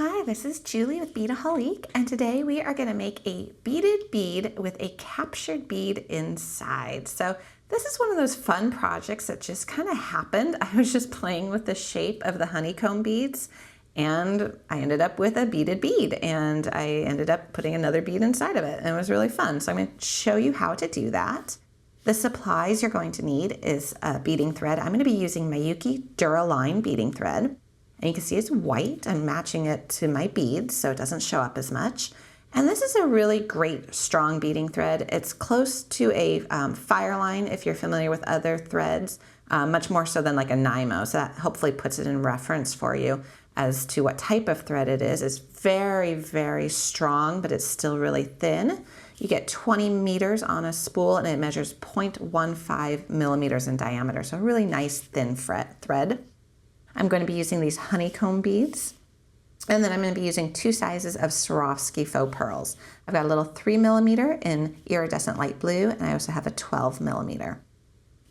Hi, this is Julie with Beadaholique, and today we are going to make a beaded bead with a captured bead inside. So this is one of those fun projects that just kind of happened. I was just playing with the shape of the honeycomb beads, and I ended up with a beaded bead, and I ended up putting another bead inside of it, and it was really fun. So I'm going to show you how to do that. The supplies you're going to need is a beading thread. I'm going to be using Miyuki Dura-Line beading thread. And you can see it's white. I'm matching it to my beads so it doesn't show up as much. And this is a really great strong beading thread. It's close to a fire line if you're familiar with other threads, much more so than like a Nymo. So that hopefully puts it in reference for you as to what type of thread it is. It's very, very strong, but it's still really thin. You get 20 meters on a spool and it measures 0.15 millimeters in diameter. So a really nice thin thread. I'm going to be using these honeycomb beads, and then I'm going to be using 2 sizes of Swarovski faux pearls. I've got a little 3 millimeter in iridescent light blue, and I also have a 12 millimeter.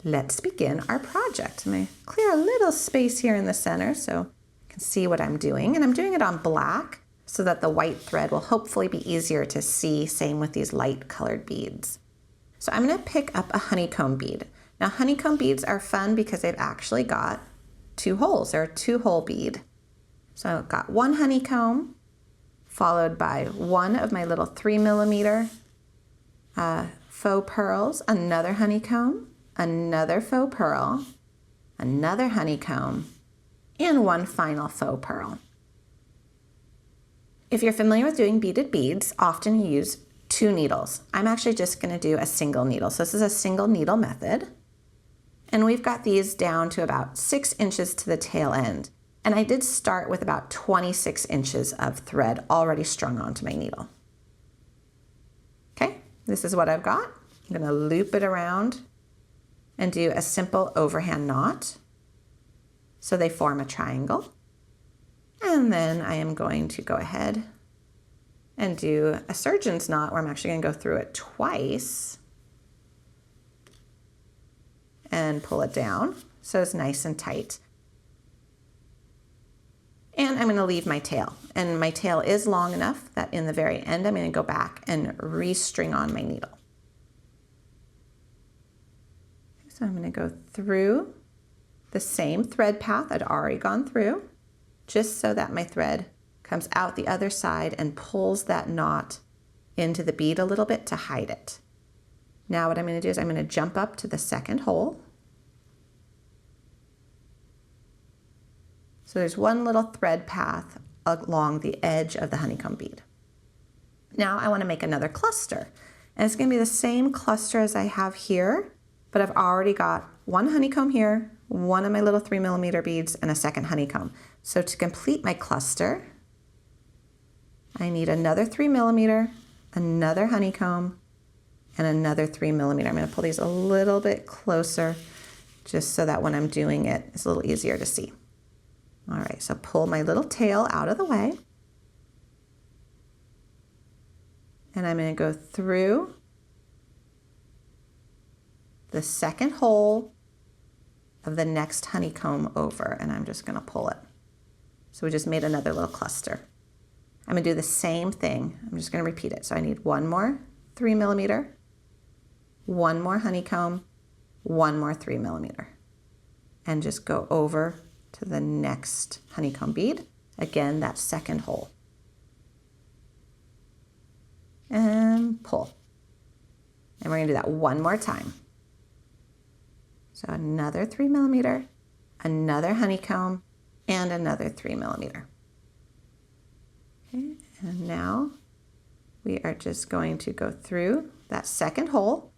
Let's begin our project. I'm going to clear a little space here in the center so you can see what I'm doing, and I'm doing it on black so that the white thread will hopefully be easier to see, same with these light colored beads. So I'm going to pick up a honeycomb bead. Now honeycomb beads are fun because they've actually got 2 holes. They're a 2-hole bead. So I've got 1 honeycomb followed by 1 of my little 3 millimeter faux pearls, another honeycomb, another faux pearl, another honeycomb, and 1 final faux pearl. If you're familiar with doing beaded beads, often you use 2 needles. I'm actually just going to do a single needle. So this is a single needle method. And we've got these down to about 6 inches to the tail end. And I did start with about 26 inches of thread already strung onto my needle. Okay, this is what I've got. I'm going to loop it around and do a simple overhand knot so they form a triangle. And then I am going to go ahead and do a surgeon's knot where I'm actually going to go through it twice and pull it down so it's nice and tight. And I'm going to leave my tail. And my tail is long enough that in the very end I'm going to go back and restring on my needle. So I'm going to go through the same thread path I'd already gone through, just so that my thread comes out the other side and pulls that knot into the bead a little bit to hide it. Now what I'm going to do is I'm going to jump up to the second hole. So there's 1 little thread path along the edge of the honeycomb bead. Now I want to make another cluster. And it's going to be the same cluster as I have here, but I've already got 1 honeycomb here, 1 of my little 3 millimeter beads, and a second honeycomb. So to complete my cluster, I need another 3 millimeter, another honeycomb, and another 3 millimeter. I'm going to pull these a little bit closer just so that when I'm doing it, it's a little easier to see. All right, so pull my little tail out of the way. And I'm going to go through the second hole of the next honeycomb over, and I'm just going to pull it. So we just made another little cluster. I'm going to do the same thing. I'm just going to repeat it. So I need 1 more 3 millimeter, 1 more honeycomb, 1 more 3 millimeter, and just go over to the next honeycomb bead. Again, that second hole. And pull. And we're going to do that 1 more time. So another 3 millimeter, another honeycomb, and another 3 millimeter. Okay, and now we are just going to go through that second hole,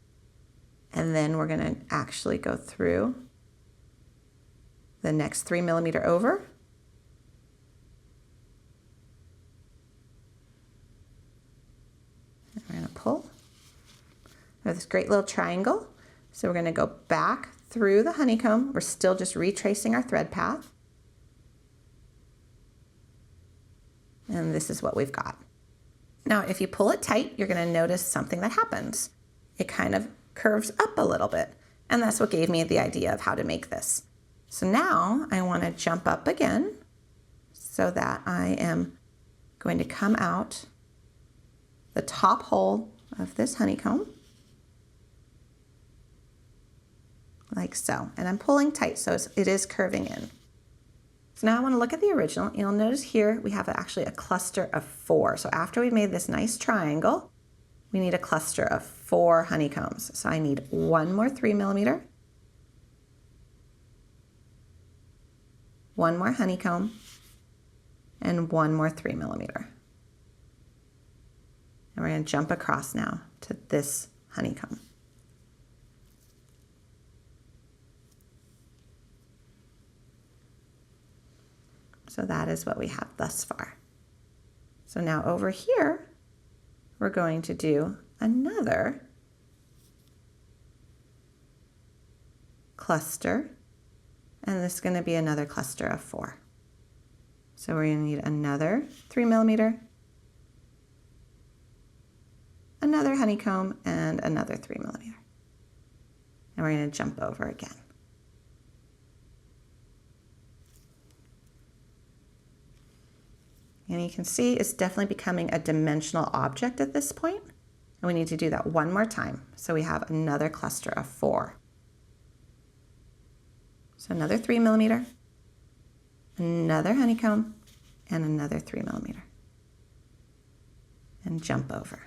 and then we're going to actually go through the next 3 millimeter over. And we're going to pull. We have this great little triangle. So we're going to go back through the honeycomb. We're still just retracing our thread path. And this is what we've got. Now, if you pull it tight, you're going to notice something that happens. It kind of curves up a little bit. And that's what gave me the idea of how to make this. So now I want to jump up again so that I am going to come out the top hole of this honeycomb, like so. And I'm pulling tight, so it is curving in. So now I want to look at the original. You'll notice here we have actually a cluster of 4. So after we've made this nice triangle, we need a cluster of 4 honeycombs. So I need 1 more 3mm, 1 more honeycomb, and 1 more 3mm. And we're going to jump across now to this honeycomb. So that is what we have thus far. So now over here, we're going to do another cluster, and this is going to be another cluster of 4. So we're going to need another 3mm, another honeycomb, and another 3mm. And we're going to jump over again. And you can see it's definitely becoming a dimensional object at this point. And we need to do that one more time. So we have another cluster of 4. So another 3mm, another honeycomb, and another 3mm. And jump over.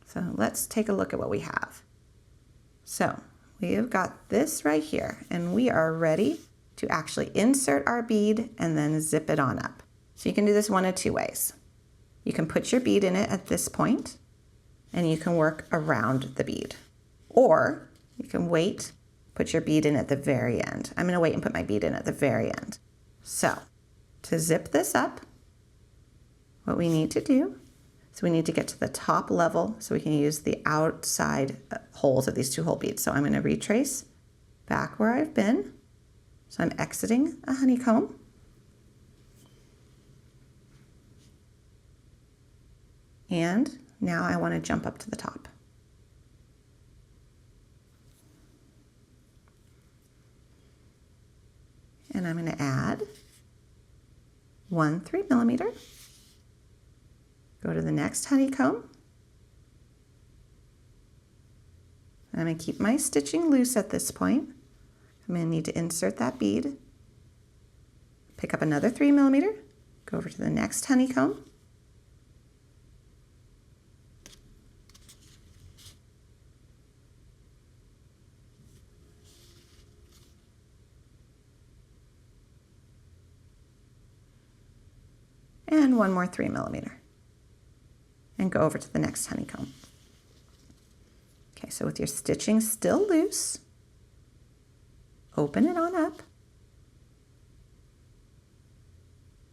So let's take a look at what we have. So we have got this right here, and we are ready to actually insert our bead and then zip it on up. So you can do this one of 2 ways. You can put your bead in it at this point, and you can work around the bead. Or you can wait, put your bead in at the very end. I'm gonna wait and put my bead in at the very end. So to zip this up, what we need to do, so we need to get to the top level so we can use the outside holes of these 2 hole beads. So I'm going to retrace back where I've been. So I'm exiting a honeycomb. And now I want to jump up to the top. And I'm going to add 1 3mm. Go to the next honeycomb. I'm going to keep my stitching loose at this point. I'm going to need to insert that bead. Pick up another 3mm. Go over to the next honeycomb. And 1 more 3mm. And go over to the next honeycomb. Okay, so with your stitching still loose, open it on up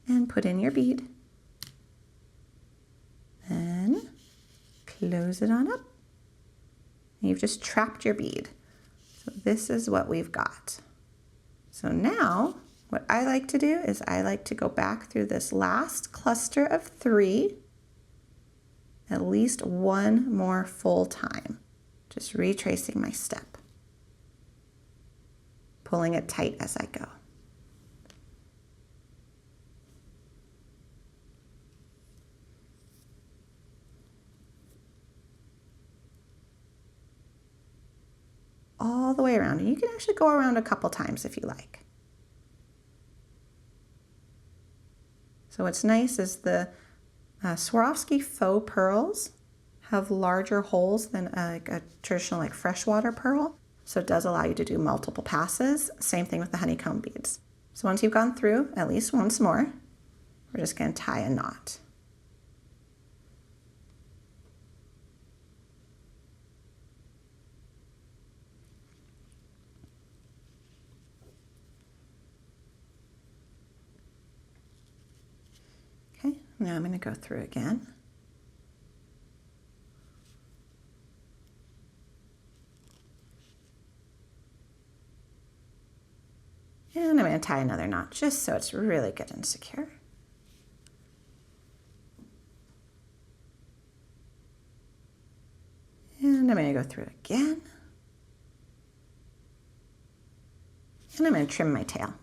and put in your bead. Then close it on up. And you've just trapped your bead. So this is what we've got. So now what I like to do is I like to go back through this last cluster of 3 at least 1 more full time. Just retracing my step. Pulling it tight as I go. All the way around. And you can actually go around a couple times if you like. So what's nice is the Swarovski faux pearls have larger holes than a traditional freshwater pearl. So it does allow you to do multiple passes. Same thing with the honeycomb beads. So once you've gone through at least once more, we're just going to tie a knot. Okay, now I'm going to go through again. And I'm going to tie another knot just so it's really good and secure. And I'm going to go through again. And I'm going to trim my tail.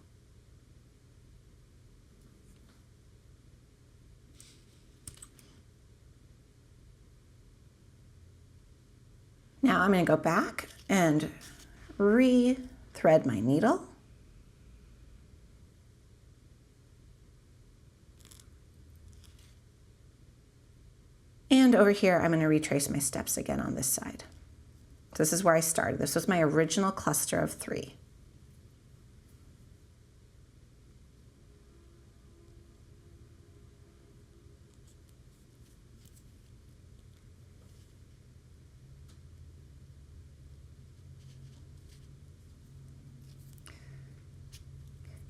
Now I'm going to go back and re-thread my needle. And over here, I'm going to retrace my steps again on this side. So this is where I started. This was my original cluster of 3.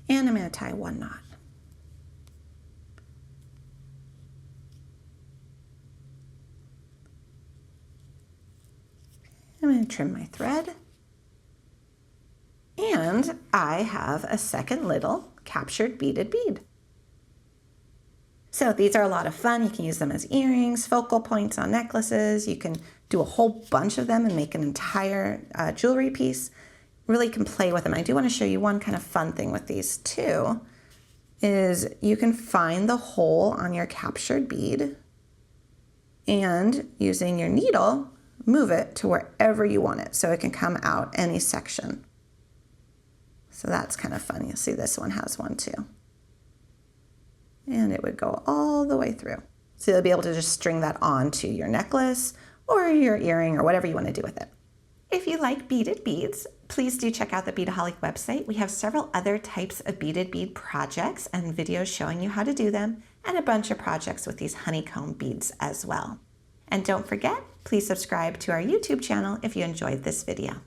And I'm going to tie 1 knot. I'm going to trim my thread. And I have a second little captured beaded bead. So these are a lot of fun. You can use them as earrings, focal points on necklaces. You can do a whole bunch of them and make an entire jewelry piece. Really can play with them. I do want to show you one kind of fun thing with these too, is you can find the hole on your captured bead and using your needle, move it to wherever you want it so it can come out any section. So that's kind of fun. You'll see this one has one too. And it would go all the way through. So you'll be able to just string that onto your necklace or your earring or whatever you want to do with it. If you like beaded beads, please do check out the Beadaholique website. We have several other types of beaded bead projects and videos showing you how to do them, and a bunch of projects with these honeycomb beads as well. And don't forget, please subscribe to our YouTube channel if you enjoyed this video.